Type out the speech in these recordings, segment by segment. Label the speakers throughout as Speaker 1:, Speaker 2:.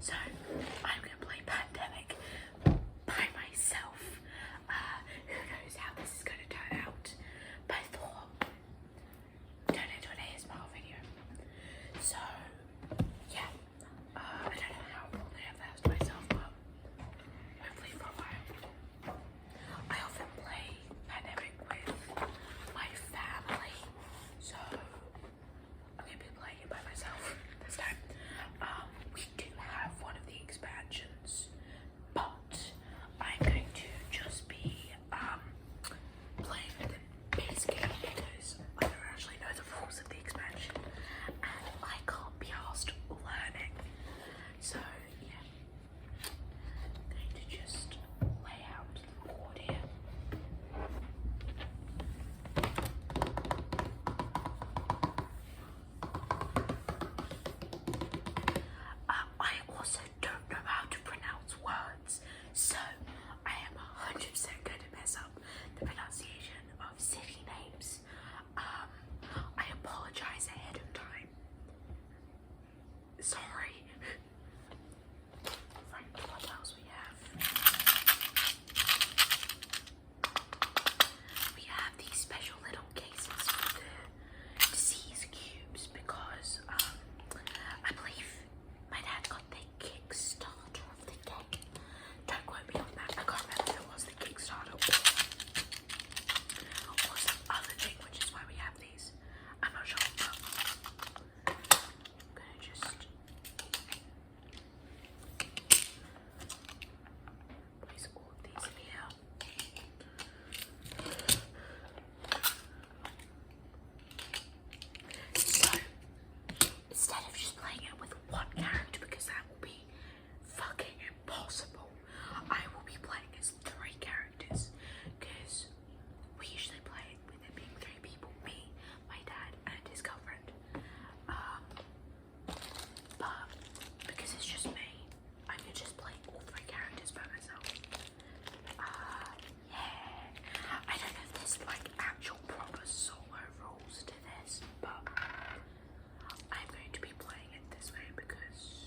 Speaker 1: So I'm going to play Pandemic by myself. Who knows how this is going to turn out? But I thought, turn it into an ASMR video. So yeah, I don't know how long I have asked myself, but hopefully for a while. I often play Pandemic with my family, so I'm going to be playing it by myself this time. We do have one of the expansions, but I'm going to just be playing with the base game because I don't actually know the rules of the expansion and I can't be asked learning. So yeah, I'm going to just lay out the board here. I also don't know how to pronounce words, so I am 100% going to mess up the pronunciation of city names. I apologize ahead of time. Sorry. Right, what else we have? We have these special little cases for the disease cubes because I believe my dad got the Kickstarter of the deck. Don't quote me on that. I can't remember if it was the Kickstarter or some other thing, which is why we have these. I'm not sure, but I'm gonna just place all of these in here. So instead of just playing it with one character, because that will be fucking impossible, I will be playing as 3 characters, because we usually play with it being 3 people, me, my dad, and his girlfriend. But because it's just me, I can just play all 3 characters by myself. Yeah. I don't know if there's like actual proper solo rules to this, but I'm going to be playing it this way because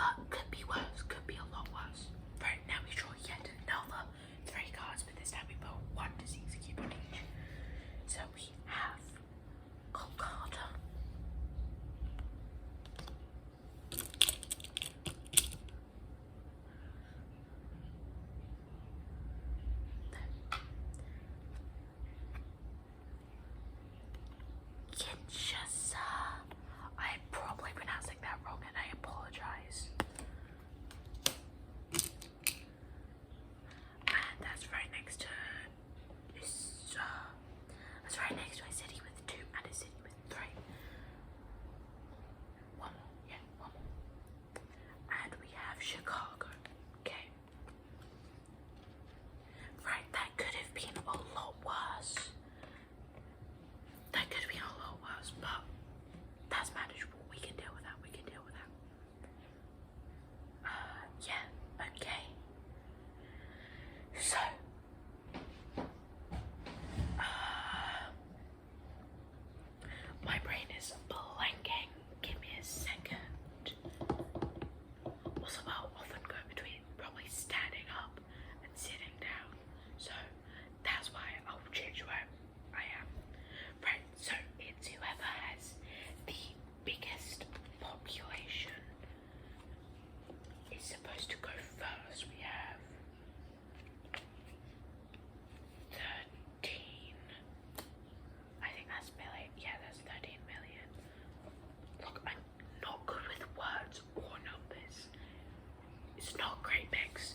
Speaker 1: but could be worse, could be a lot worse. Right, now we draw yet another 3 cards, but this time we put 1 disease cube on each. So we have Kolkata. Kinshasa. I'm probably pronouncing that wrong and I apologize. And that's right next to that's right next to a city with 2 and a city with 3. One more, yeah, one more. And we have Chicago. Okay. Right, that could have been a lot worse. That could have been a lot worse, but that's manageable. We can deal with that. We can deal with that. Yeah, okay. So, my brain is blanking. Give me a second. Also, I'll often go between probably standing up and sitting down. So, that's why I'll change where I am. Right, so it's whoever has the biggest population is supposed to go first. We have 13. I think that's million. Yeah, that's 13 million. Look, I'm not good with words or numbers. It's not a great mix.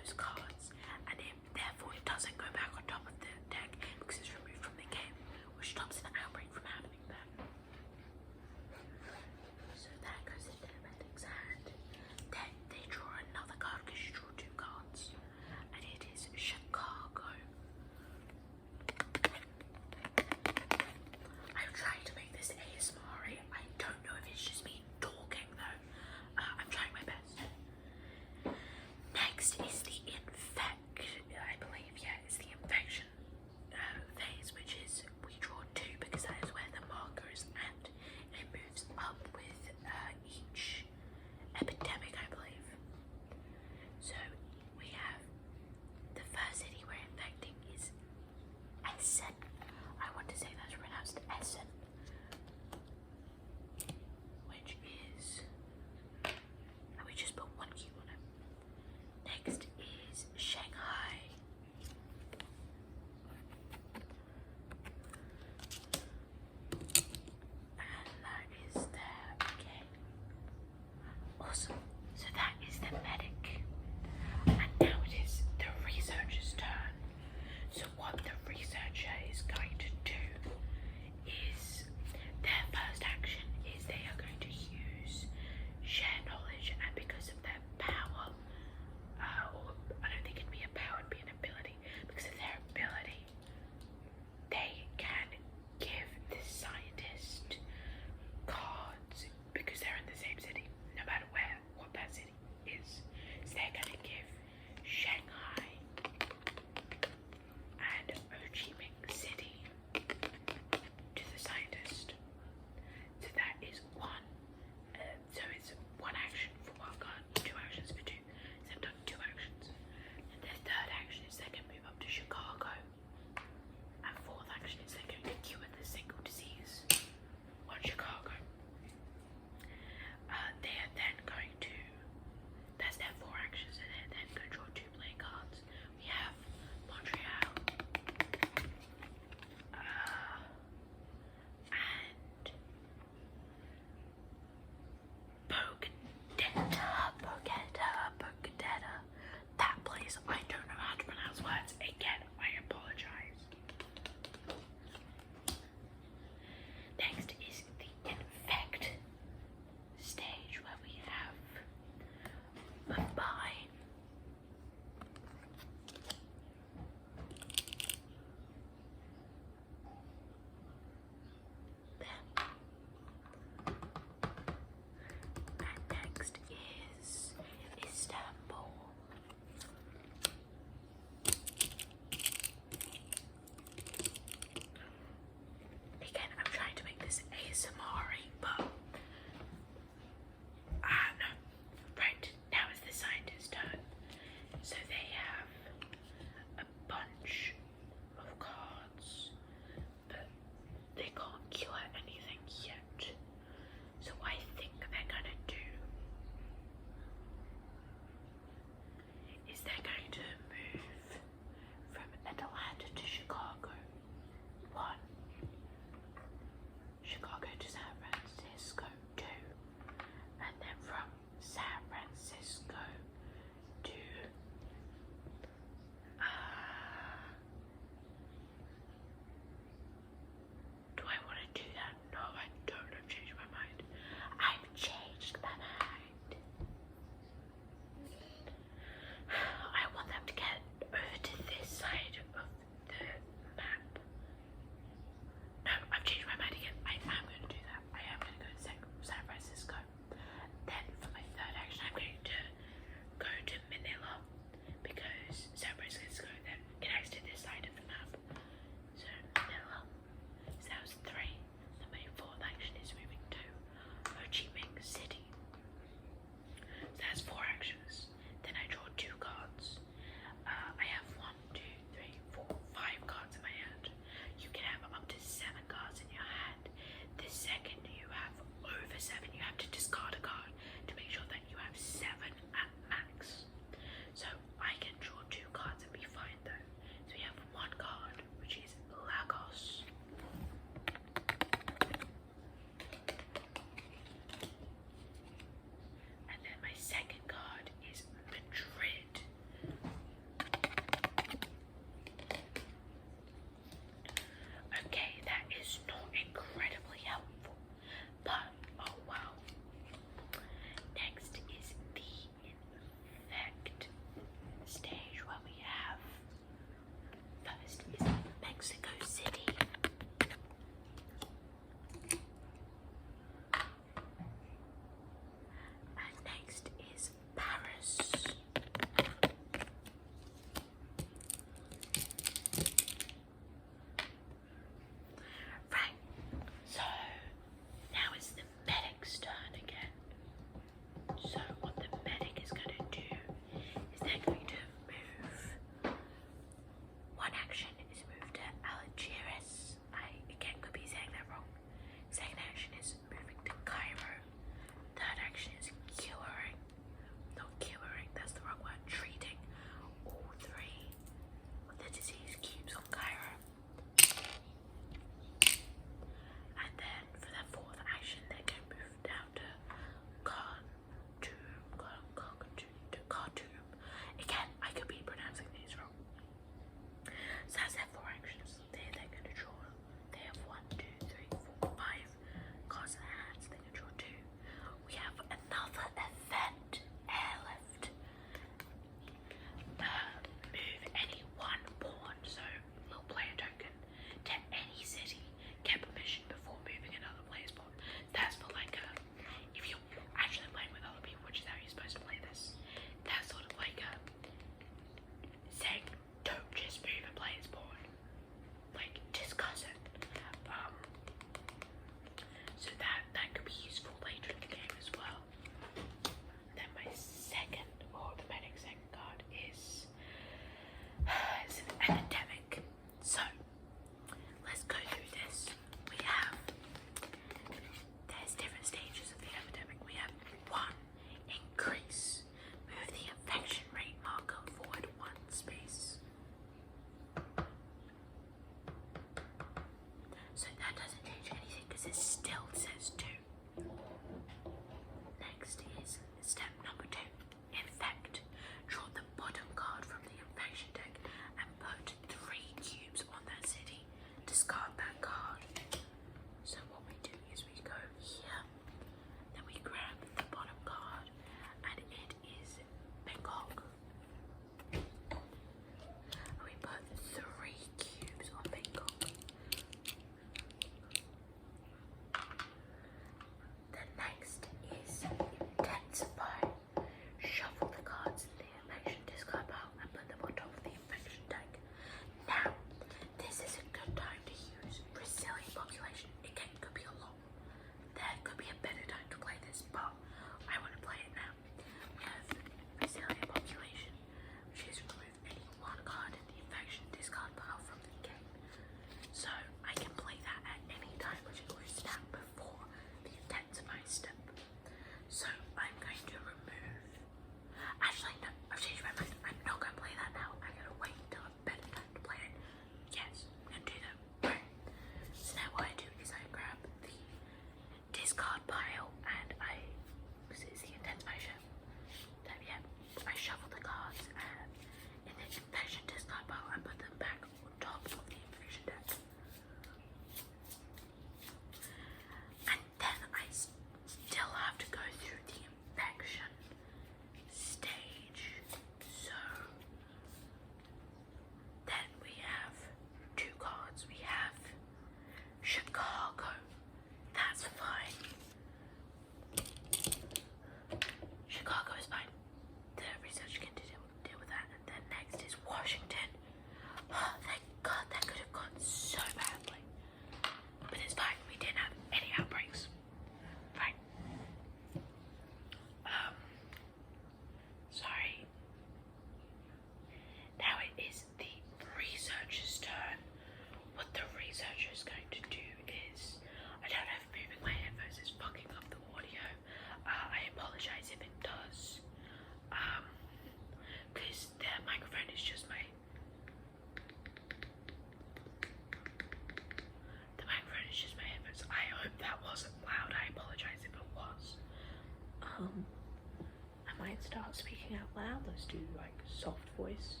Speaker 1: I might start speaking out loud. Let's do like soft voice,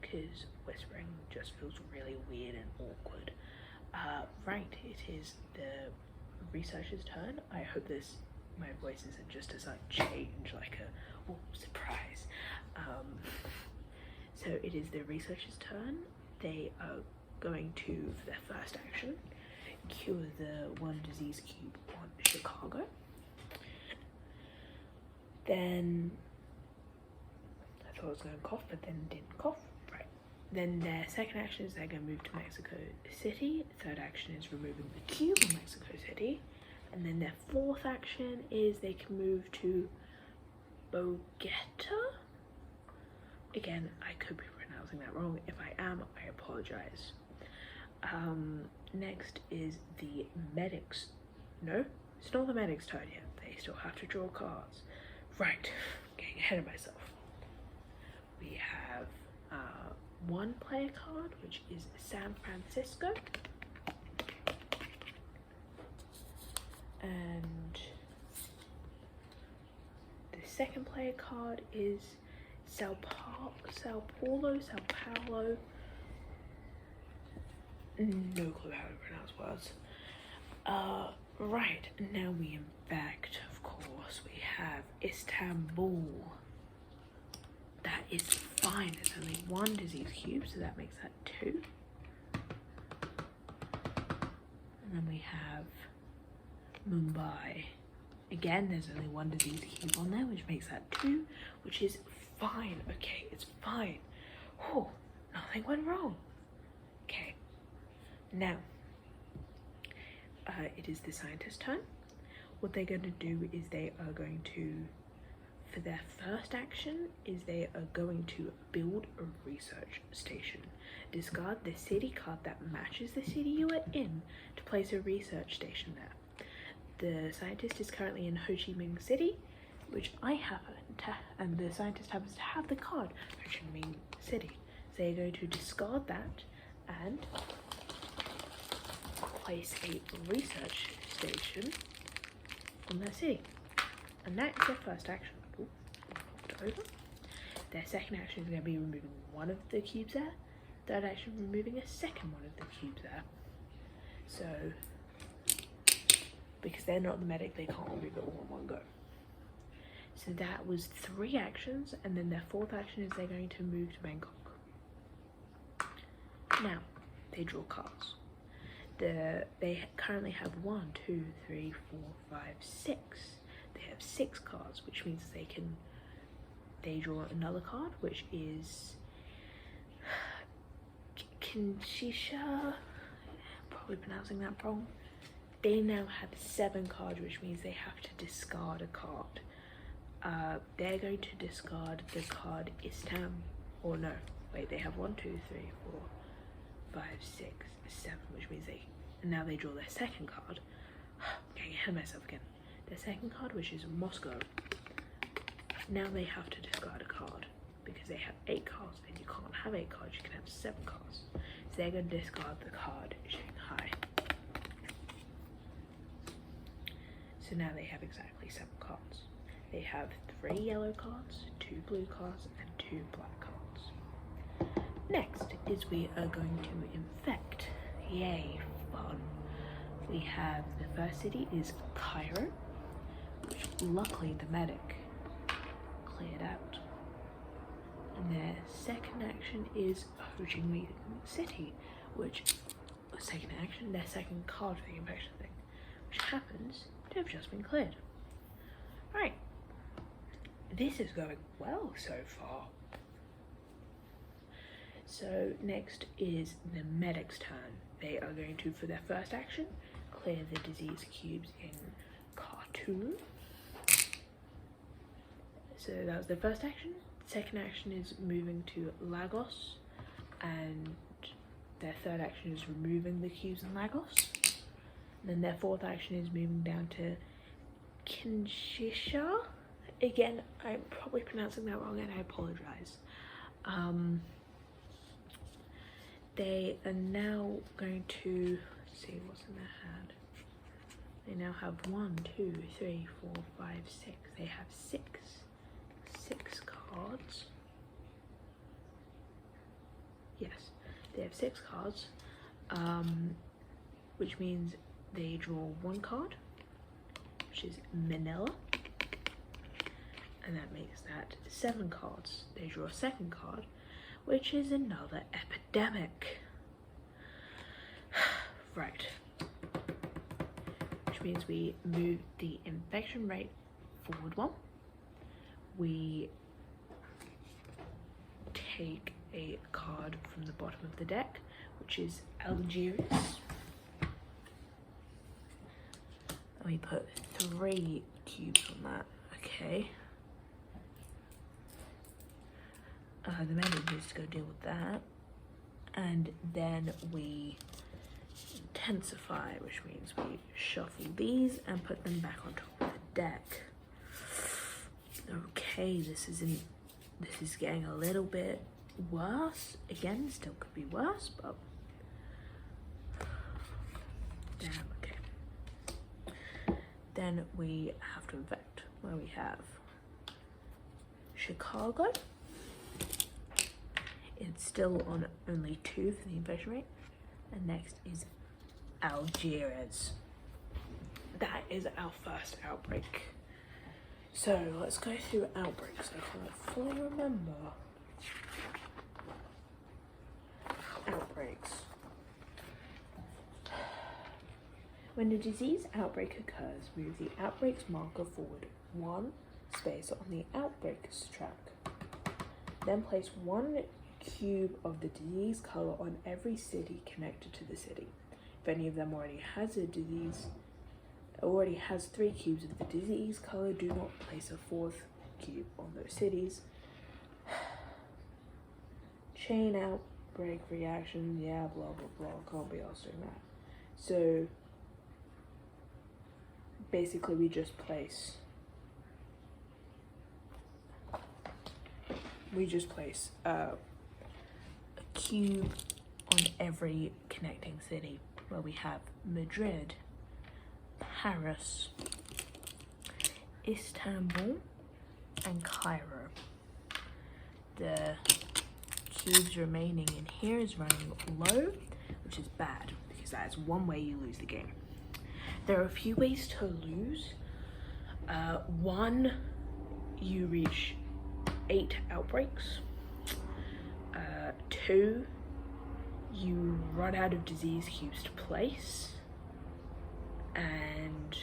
Speaker 1: because whispering just feels really weird and awkward. Right, it is the researcher's turn. I hope my voice isn't just as I change like a surprise. So it is the researcher's turn. They are going to, for their first action, cure the one disease cube on Chicago. Then I thought I was going to cough, but then didn't cough. Right. Then their second action is they're going to move to Mexico City. Third action is removing the cube in Mexico City. And then their fourth action is they can move to Bogota. Again, I could be pronouncing that wrong. If I am, I apologize. Next is the medics. No, it's not the medics' turn yet. They still have to draw cards. Right, getting ahead of myself. We have one player card, which is San Francisco. And the second player card is Sao Paulo. No clue how to pronounce words. Right, now we infect, of course, we have Istanbul. That is fine, there's only one disease cube, so that makes that 2. And then we have Mumbai. Again, there's only one disease cube on there, which makes that 2, which is fine. Okay, it's fine. Oh, nothing went wrong. Okay, now it is the scientist's turn. What they're going to do is they are going to, for their first action, is they are going to build a research station. Discard the city card that matches the city you are in to place a research station there. The scientist is currently in Ho Chi Minh City, which I haven't, and the scientist happens to have the card, Ho Chi Minh City. So they're going to discard that and place a research station on their city. And that's their first action. Ooh, over. Their second action is going to be removing one of the cubes there. Third action, removing a second one of the cubes there. So, because they're not the medic, they can't remove it all in one go. So that was 3 actions, and then their fourth action is they're going to move to Bangkok. Now, they draw cards. They currently have 1, 2, 3, 4, 5, 6. They have 6 cards, which means they draw another card, which is Kinshisha, probably pronouncing that wrong. They now have 7 cards, which means they have to discard a card. They're going to discard the card they have 1, 2, 3, 4, 5, 6, 7, which means now they draw their second card. Getting ahead of myself again. Their second card, which is Moscow. Now they have to discard a card because they have 8 cards, and you can't have 8 cards, you can have 7 cards. So they're going to discard the card Shanghai. So now they have exactly 7 cards. They have 3 yellow cards, 2 blue cards, and 2 black cards. Next is we are going to infect. Yay, fun. We have the first city is Cairo, which luckily the medic cleared out. And their second action is Ho Chi Minh City, which their second card for the infection thing, which happens to have just been cleared. Right, this is going well so far. So next is the medic's turn. They are going to, for their first action, clear the disease cubes in Khartoum. So that was their first action. Second action is moving to Lagos, and their third action is removing the cubes in Lagos. And then their fourth action is moving down to Kinshisha. Again, I'm probably pronouncing that wrong and I apologize. They are now going to see what's in their hand. They now have 1, 2, 3, 4, 5, 6. They have six cards. Yes, they have 6 cards, which means they draw 1 card, which is Manila, and that makes that 7 cards. They draw a 2nd card, which is another epidemic. Right. Which means we move the infection rate forward 1. We take a card from the bottom of the deck, which is Algiers. And we put 3 cubes on that. Okay. The manager needs to go deal with that. And then we intensify, which means we shuffle these and put them back on top of the deck. Okay, this is getting a little bit worse. Again, still could be worse, but damn, okay. Then we have to infect, where we have Chicago. It's still on only 2 for the infection rate. And next is Algiers. That is our first outbreak. So let's go through outbreaks. I can't fully remember. Outbreaks. When a disease outbreak occurs, move the outbreak's marker forward 1 space on the outbreak's track. Then place 1 cube of the disease color on every city connected to the city. If any of them already has 3 cubes of the disease color, do not place a 4th cube on those cities. Chain outbreak reactions, yeah, blah blah blah, can't be asked doing that. So basically we just place a cube on every connecting city, where we have Madrid, Paris, Istanbul, and Cairo. The cubes remaining in here is running low, which is bad, because that is one way you lose the game. There are a few ways to lose. 1, you reach 8 outbreaks. 2, you run out of disease cubes to place. And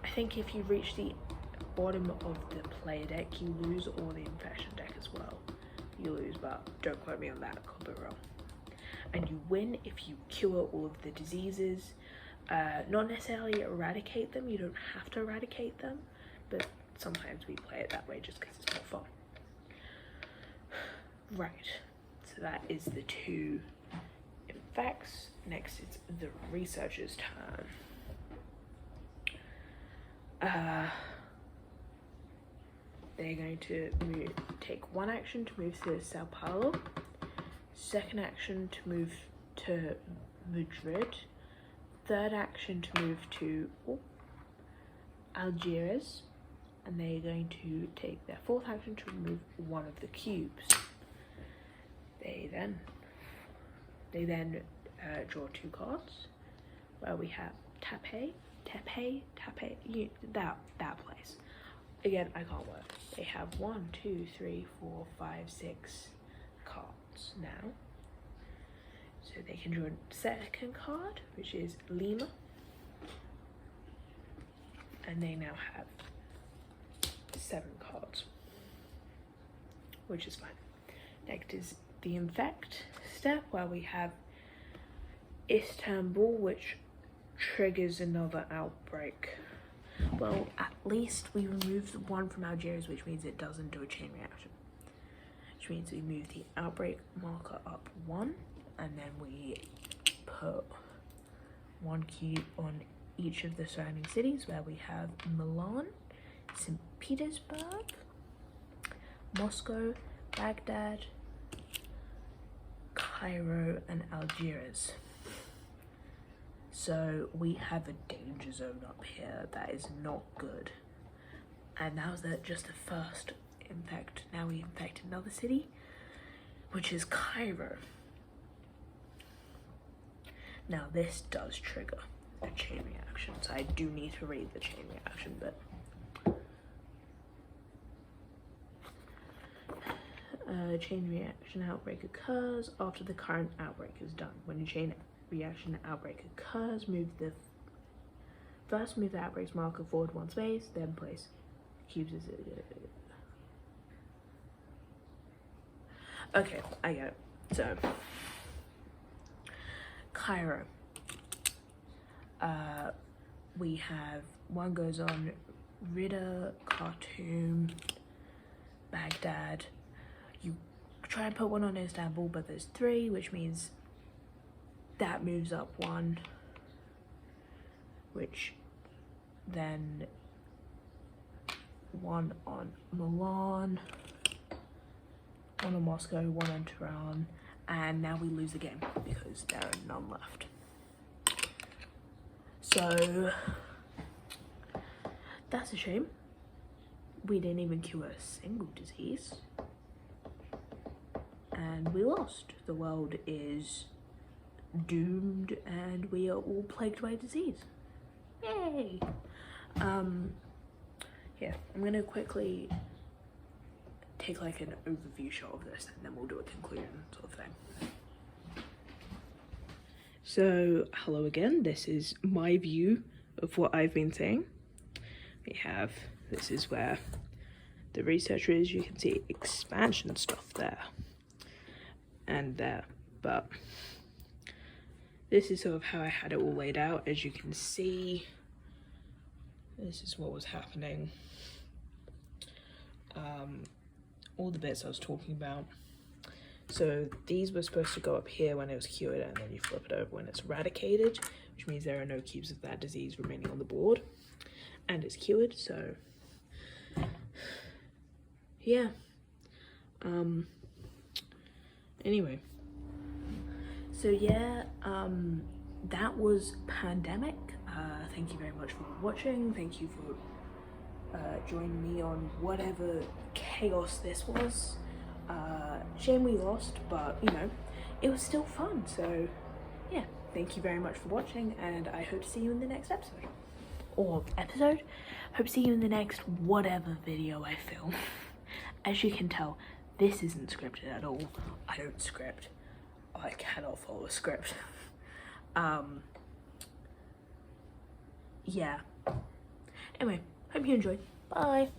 Speaker 1: I think if you reach the bottom of the player deck, you lose, or the infection deck as well. You lose, but don't quote me on that, I could be wrong. And you win if you cure all of the diseases. Not necessarily eradicate them, you don't have to eradicate them, but sometimes we play it that way just because it's more fun. Right, so that is the 2 infects. Next it's the researcher's turn. They're going to take 1 action to move to Sao Paulo, 2nd action to move to Madrid, 3rd action to move to Algiers, and they're going to take their 4th action to remove 1 of the cubes. They then draw 2 cards, where we have Taipei, that place. Again, I can't work. They have 1, 2, 3, 4, 5, 6 cards now. So they can draw a 2nd card, which is Lima. And they now have 7 cards, which is fine. Next is the infect step, where we have Istanbul, which triggers another outbreak. Well, at least we remove the 1 from Algiers, which means it doesn't do a chain reaction. Which means we move the outbreak marker up 1, and then we put 1 cube on each of the surrounding cities, where we have Milan, St. Petersburg, Moscow, Baghdad, Cairo, and Algiers. So we have a danger zone up here that is not good. And now that just the first infect, now we infect another city, which is Cairo. Now this does trigger a chain reaction, so I do need to read the chain reaction bit. Chain reaction outbreak occurs after the current outbreak is done. When a chain reaction outbreak occurs, first move the outbreak's marker forward 1 space, then place cubes. Okay, I get it. So Cairo, we have one goes on Rida, Khartoum, Baghdad. You try and put one on Istanbul, but there's 3, which means that moves up 1, which then 1 on Milan, 1 on Moscow, 1 on Tehran, and now we lose the game because there are none left. So that's a shame. We didn't even cure a single disease. And we lost. The world is doomed and we are all plagued by disease. Yay! Yeah, I'm gonna quickly take like an overview shot of this and then we'll do a conclusion sort of thing. So, hello again, this is my view of what I've been saying. This is where the researcher is, you can see expansion stuff there and there, but this is sort of how I had it all laid out. As you can see, this is what was happening. All the bits I was talking about. So these were supposed to go up here when it was cured, and then you flip it over when it's eradicated, which means there are no cubes of that disease remaining on the board, and it's cured. So yeah, anyway, so yeah, that was Pandemic. Thank you very much for watching. Thank you for joining me on whatever chaos this was. Shame we lost, but you know, it was still fun. So yeah, thank you very much for watching, and I hope to see you in the next episode. Or episode? Hope to see you in the next whatever video I film. As you can tell, this isn't scripted at all. I don't script. I cannot follow a script. Yeah. Anyway, hope you enjoyed. Bye.